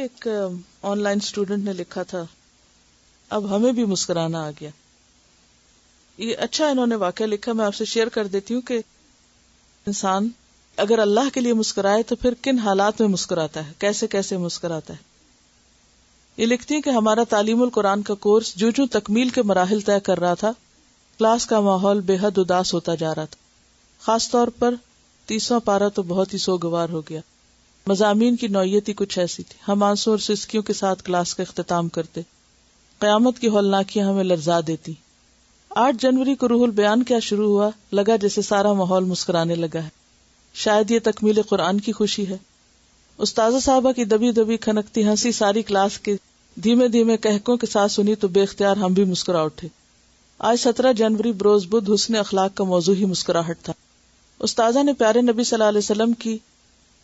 ایک on line student نے لکھا تھا، اب ہمیں بھی مسکرانا آ گیا. یہ اچھا انہوں نے واقعہ لکھا، میں آپ سے شیئر کر دیتی ہوں کہ انسان اگر اللہ کے لیے مسکرائے تو پھر کن حالات میں مسکراتا ہے، کیسے کیسے مسکراتا ہے. یہ لکھتی ہیں کہ ہمارا تعلیم القرآن کا کورس جو تکمیل کے مراحل طے کر رہا تھا، کلاس کا ماحول بے حد اداس ہوتا جا رہا تھا. خاص طور پر 30واں پارہ تو بہت ہی سوگوار ہو گیا. مضامین کی نوعیت ہی کچھ ایسی تھی. ہم آنسوں اور سسکیوں کے ساتھ کلاس کا اختتام کرتے. قیامت کی ہولناکیاں ہمیں لرزا دیتی. 8 جنوری کو روح البیان کیا شروع ہوا، لگا جیسے سارا ماحول مسکرانے لگا ہے. شاید یہ تکمیل قرآن کی خوشی ہے. استاذہ صاحبہ کی دبی دبی کھنکتی ہنسی ساری کلاس کے دھیمے دھیمے کہکوں کے ساتھ سنی تو بے اختیار ہم بھی مسکرا اٹھے. آج 17 جنوری بروز بدھ حسن اخلاق کا موضوع ہی مسکراہٹ تھا. استاذہ نے پیارے نبی صلی اللہ علیہ وسلم کی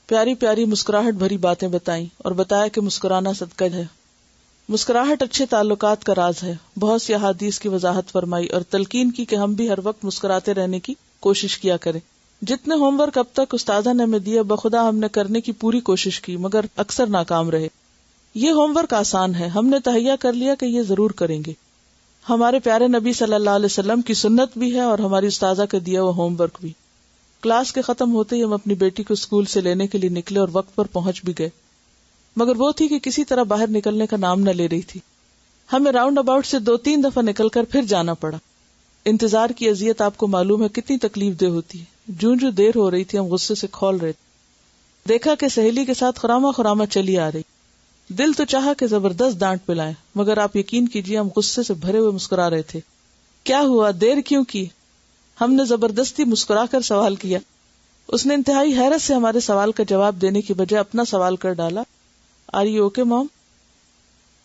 پیاری پیاری مسکراہٹ بھری باتیں بتائیں اور بتایا کہ مسکرانا صدقہ ہے. مسکراہٹ اچھے تعلقات کا راز ہے. بہت سی احادیث کی وضاحت فرمائی اور تلقین کی کہ ہم بھی ہر وقت مسکراتے رہنے کی کوشش کیا کریں. جتنے ہوم ورک اب تک استاذہ نے ہمیں دیا بخدا ہم نے کرنے کی پوری کوشش کی مگر اکثر ناکام رہے. یہ ہوم ورک آسان ہے، ہم نے تہیہ کر لیا کہ یہ ضرور کریں گے. ہمارے پیارے نبی صلی اللہ علیہ وسلم کی سنت بھی ہے اور ہماری استاذہ کا دیا وہ ہوم ورک بھی. کلاس کے ختم ہوتے ہی ہم اپنی بیٹی کو اسکول سے لینے کے لیے نکلے اور وقت پر پہنچ بھی گئے، مگر وہ تھی کہ کسی طرح باہر نکلنے کا نام نہ لے رہی تھی. ہمیں راؤنڈ اباؤٹ سے 2-3 دفعہ نکل کر پھر جانا پڑا. انتظار کی اذیت آپ کو معلوم ہے کتنی تکلیف دہ ہوتی ہے. جو دیر ہو رہی تھی ہم غصے سے کھول رہے تھے. دیکھا کہ سہیلی کے ساتھ خراما چلی آ رہی. دل تو چاہا کہ زبردست ڈانٹ پلائیں، مگر آپ یقین کیجیے ہم غصے سے بھرے ہوئے مسکرا رہے تھے. کیا ہوا، دیر کیوں کی؟ ہم نے زبردستی مسکرا کر سوال کیا. اس نے انتہائی حیرت سے ہمارے سوال کا جواب دینے کی بجائے اپنا سوال کر ڈالا، آر یو اوکے مام؟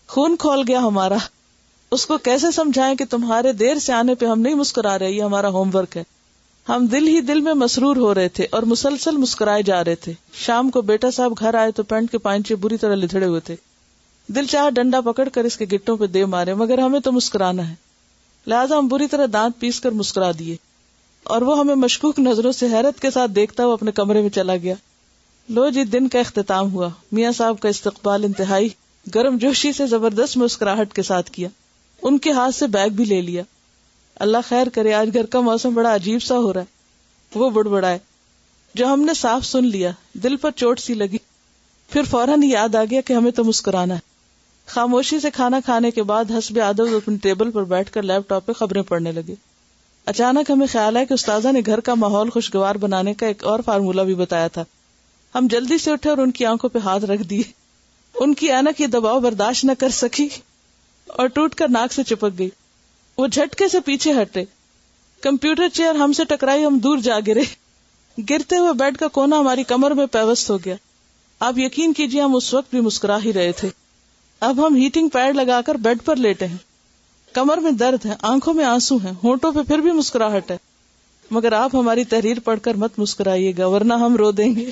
خون کھول گیا ہمارا. اس کو کیسے سمجھائیں کہ تمہارے دیر سے آنے پہ ہم نہیں مسکرا رہے، یہ ہمارا ہوم ورک ہے. ہم دل ہی دل میں مسرور ہو رہے تھے اور مسلسل مسکرائے جا رہے تھے. شام کو بیٹا صاحب گھر آئے تو پینٹ کے پائنچے بری طرح لتھڑے ہوئے تھے. دل چاہا ڈنڈا پکڑ کر اس کے گٹوں پہ دے مارے، مگر ہمیں تو مسکرانا ہے، لہٰذا ہم بری طرح دانت پیس کر مسکرا دیے اور وہ ہمیں مشکوک نظروں سے حیرت کے ساتھ دیکھتا ہوا اپنے کمرے میں چلا گیا. لو جی، دن کا اختتام ہوا. میاں صاحب کا استقبال انتہائی گرم جوشی سے زبردست مسکراہٹ کے ساتھ کیا. ان کے ہاتھ سے بیگ بھی لے لیا. اللہ خیر کرے، آج گھر کا موسم بڑا عجیب سا ہو رہا ہے. وہ بڑبڑائے. جو ہم نے صاف سن لیا دل پر چوٹ سی لگی. پھر فوراً یاد آ گیا کہ ہمیں تو مسکرانا ہے. خاموشی سے کھانا کھانے کے بعد حسب عادت اپنے ٹیبل پر بیٹھ کر لیپ ٹاپ پہ خبریں پڑھنے لگے. اچانک ہمیں خیال ہے کہ استاذہ نے گھر کا ماحول خوشگوار بنانے کا ایک اور فارمولہ بھی بتایا تھا. ہم جلدی سے اٹھے اور ان کی آنکھوں پہ ہاتھ رکھ دیے. ان کی اینک یہ دباؤ برداشت نہ کر سکی اور ٹوٹ کر ناک سے چپک گئی. وہ جھٹکے سے پیچھے ہٹے. کمپیوٹر چیئر ہم سے ٹکرائی، ہم دور جا گرے. گرتے ہوئے بیڈ کا کونا ہماری کمر میں پیوست ہو گیا. آپ یقین کیجیے ہم اس وقت بھی مسکرا ہی رہے تھے. اب ہم ہیٹنگ پیڈ لگا کر بیڈ پر لیٹے ہیں. کمر میں درد ہے، آنکھوں میں آنسو ہیں، ہونٹوں پہ پھر بھی مسکراہٹ ہے. مگر آپ ہماری تحریر پڑھ کر مت مسکرائیے گا ورنہ ہم رو دیں گے.